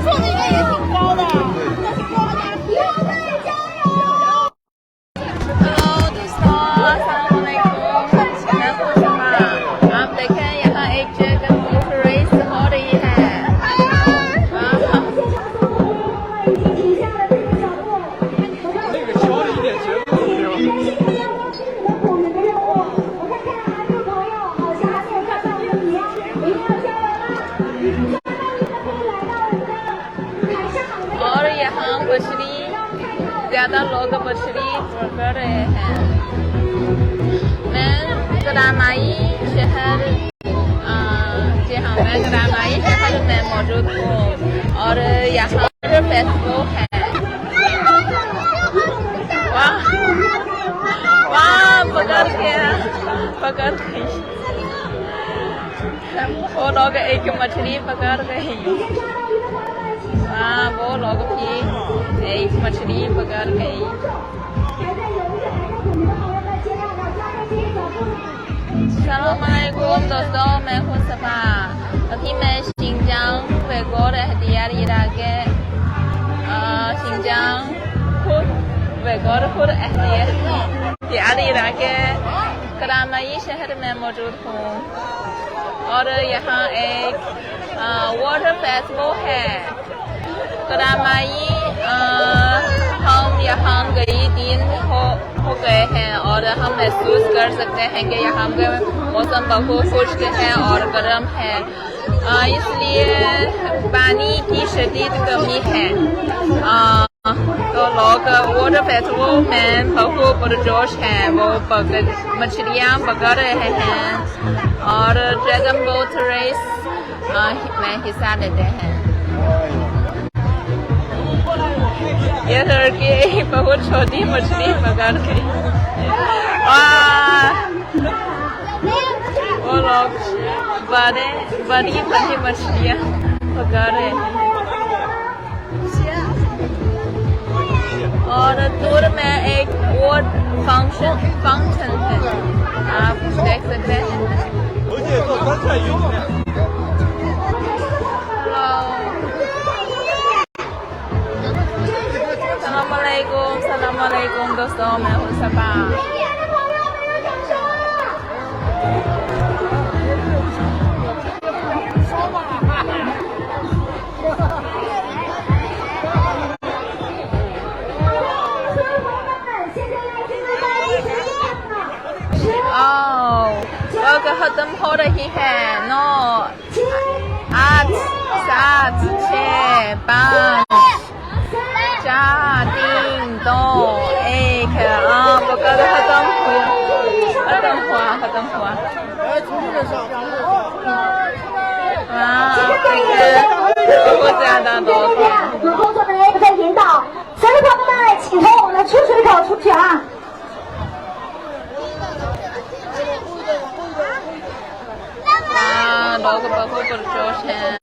坐的应该也挺高的，但是高的。हेलो दोस्तों, अस्सलाम वालेकुम। मैं खुशबा। आप देखें यहाँ एक जगह बोट रेस हो रही है। और यहाँ मछली ज्यादा लोग मछली पकड़ रहे हैं। मैं करामाई शहर जी हाँ, मैं करामाई शहर में मौजूद हूँ और यहाँ फेस्टिवल है। वाह वाह, पकड़ गई वो लोग एक मछली पकड़ गई। हाँ, वो लोग भी एक मछली पकड़ गई। अस्सलामुअलैकुम दोस्तों, मैं हूँ सफा। अभी मैं शिंजांग वेगोर एहतियार इलाके शिंजांग वेगोर एहतियार इलाके करामाई शहर में मौजूद हूँ और यहाँ एक वाटर फेस्टिवल है। करामाई हम यहाँ कई दिन हो गए हैं और हम महसूस कर सकते हैं कि यहाँ का मौसम बहुत खुश्क है और गर्म है, इसलिए पानी की शदीद कमी है। तो लोग वाटर फेस्टिवल में बहुत पुरजोश हैं, वो मछलियाँ पकड़ रहे हैं और ड्रैगन बोट रेस में हिस्सा लेते हैं। ये लड़की बहुत छोटी मछली पकड़ गई। वो लोग बड़ी मछलियाँ पकड़ रहे हैं और दूर में एक और फाउंटेन है, आप देख सकते हैं। सलामुअलैकुम दोस्तों, मैं हूँ सफा। लोग खत्म हो रही है। 9 8 7 6 5 4 3 2 1 पकड़ खत्म हुआ। बहुत ज्यादा लोग हैं।工作人员也在引导，所有朋友们请从我们的出水口出去啊！लोग बहुत पुरजोश हैं।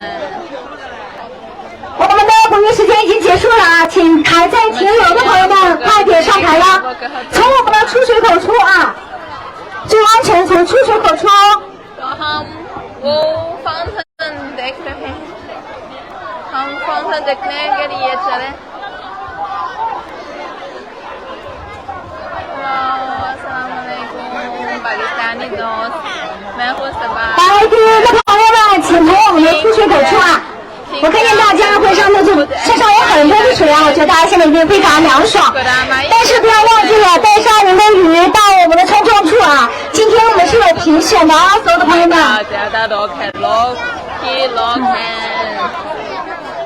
我们的捕鱼时间已经结束了啊，请还在停留的朋友们快点上台了，从我们的出水口出啊，最安全从出水口出。तो हम वो फाउंटेन देख रहे हैं, हम फाउंटेन देखने के लिए चले। अस्सलाम वालेकुम पाकिस्तानी दोस्त, मैं हूँ सबा। 来，捕鱼的朋友们，请从我们的出水口出啊！我看见大家会上的身上有很多的水啊，我觉得大家现在已经非常凉爽，但是不要忘记了带上您的鱼到我们的冲撞处啊！今天我们是有评选的啊，所有的朋友们。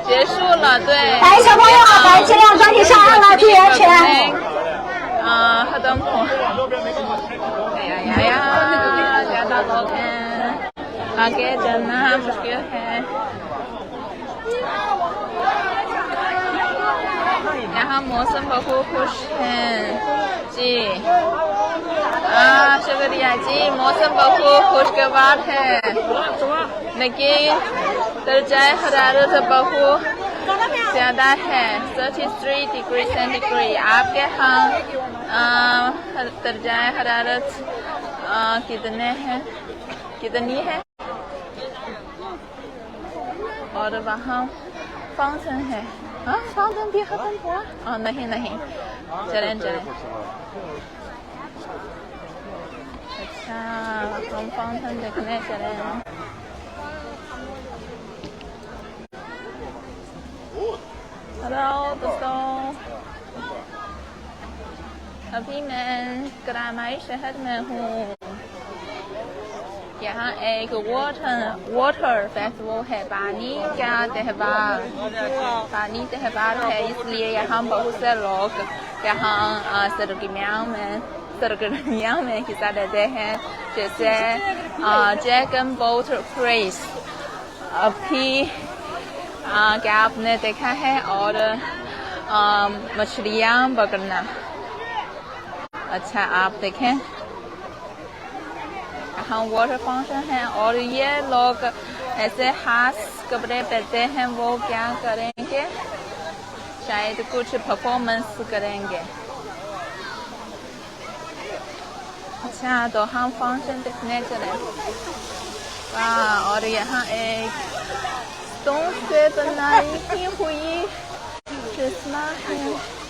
结束了，对。来，小朋友，来尽量抓紧上岸了，注意安全。खत्म हो ज्यादा लोग हैं, आगे चलना मुश्किल है। यहाँ मौसम बहुत खुश है जी। शुक्रिया जी, मौसम बहुत खुशगवार है, लेकिन दर्जा हरारत बहुत ज्यादा है, 33 डिग्री सेंटीग्रेड। आपके यहाँ दर्जा हरारत कितनी है और वहाँ फाउंटेन है हाँ फाउंटेन भी खत्म हुआ नहीं चलें अच्छा हम फाउंटेन देखने चले हेलो दोस्तों अभी मैं करामाई शहर में हूँ यहाँ एक वाटर फेस्टिवल है पानी त्यौहार है इसलिए यहाँ बहुत से लोग यहाँ सरगर्मियों में हिस्सा लेते हैं जैसे ड्रैगन बोट रेस अभी क्या आपने देखा है और मछलियाँ पकड़ना अच्छा आप देखें यहाँ वाटर फाउंटेन है और ये लोग ऐसे खास कपड़े पहनते हैं वो क्या करेंगे शायद कुछ परफॉर्मेंस करेंगे अच्छा तो हम फाउंटेन देखने चले और यहाँ एक स्टोन से बनाई हुई चश्मा है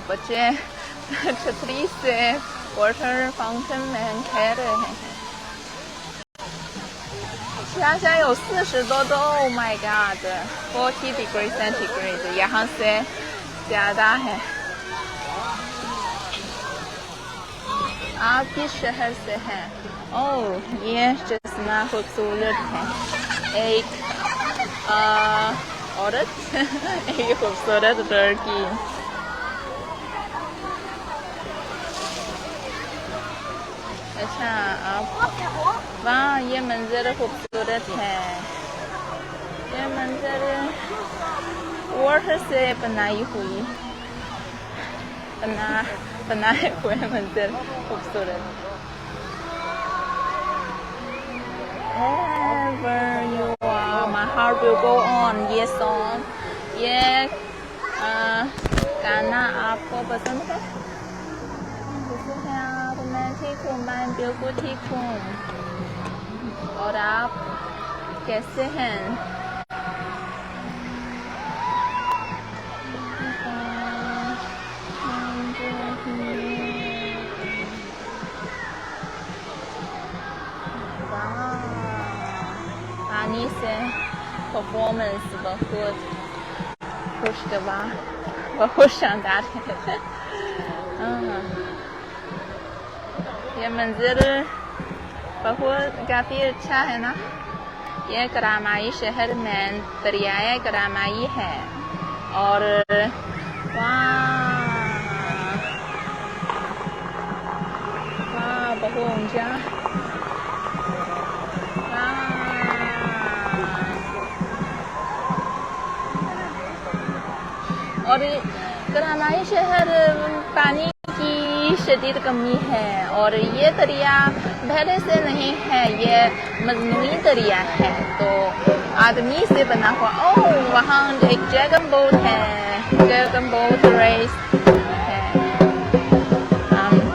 बच्चे छतरी से वाटर फाउंटेन में खेल रहे हैं यहाँ有40多度 Oh my god 40 degrees centigrade यहाँ से ज़्यादा है आप किस शहर से हैं ये चश्मा खूबसूरत है एक औरत एक खूबसूरत लड़की अच्छा आप वाह ये मंजर खूबसूरत है ये मंजर वाटर से बनाए हुए मंजर खूबसूरत Wherever you are my heart will go on ये सॉन्ग ये गाना आपको पसंद है मैं ठीक हूँ मैं बिल्कुल ठीक हूँ और आप कैसे हैं पानी से परफॉर्मेंस बहुत शानदार है ये मंजर बहुत काफ़ी अच्छा है ना ये करामाई शहर में दरियाए करामाई है और वाह बहुत ऊंचा और करामाई शहर पानी की शदीद कमी है और ये दरिया पहले से नहीं है ये मजनूई दरिया है तो आदमी से बना हुआ वहाँ एक ड्रैगन बोट है ड्रैगन बोट रेस है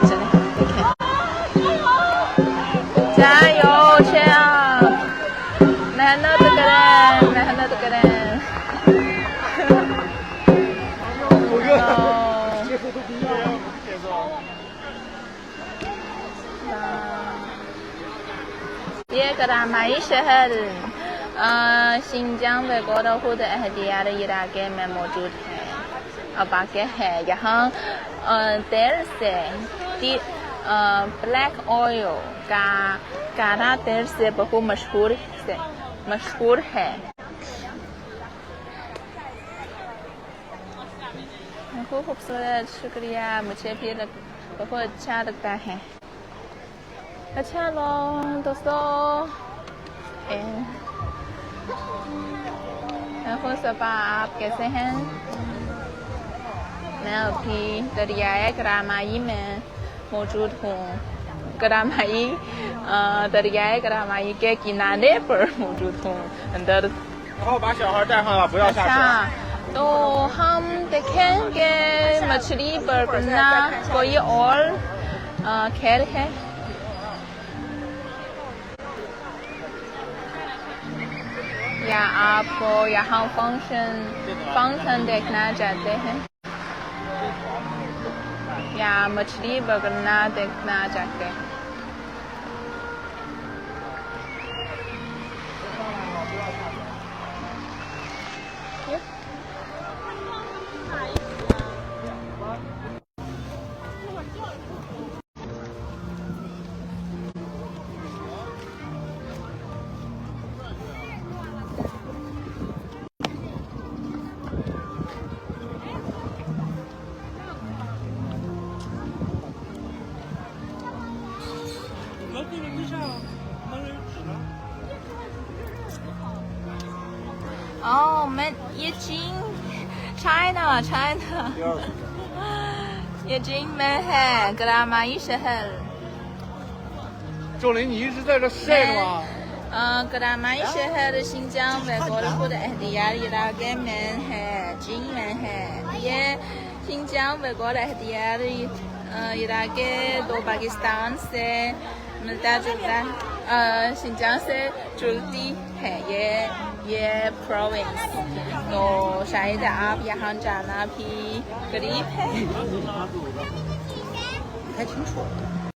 चले देखें जाओ मेहनत करें ये करामाई शहर शिनजांग वैगौर खुद अहदियार इलाके में मौजूद है अब आगे है यहाँ तेल से ब्लैक ऑयल का काला तेल से बहुत मशहूर है बहुत खूबसूरत शुक्रिया मुझे भी बहुत अच्छा लगता है अच्छा लो दोस्तों सबा आप कैसे हैं मैं अभी दरियाए करामाई में मौजूद हूँ दरियाए करामाई के किनारे पर मौजूद हूँ अंदर अच्छा तो हम देखेंगे मछली पकड़ना कोई और खेल है या आपको यहाँ फंक्शन देखना चाहते हैं या मछली पकड़ना देखना चाहते हैं।哦，已经 China 已经没है ग्रामीण शहर。周林，你一直在这晒着吗ग्रामीण शहर शिनजांग वैगोरखपुर एहतियात इलाके में है, चीन में है। ये शिनजांग वैगोर एहतियात इलाके दो पाकिस्तान से मिलता जुलता शिनजांग से जुड़ती है ये प्रोविंस। तो शायद आप यहाँ जाना भी करीब है।不太清楚。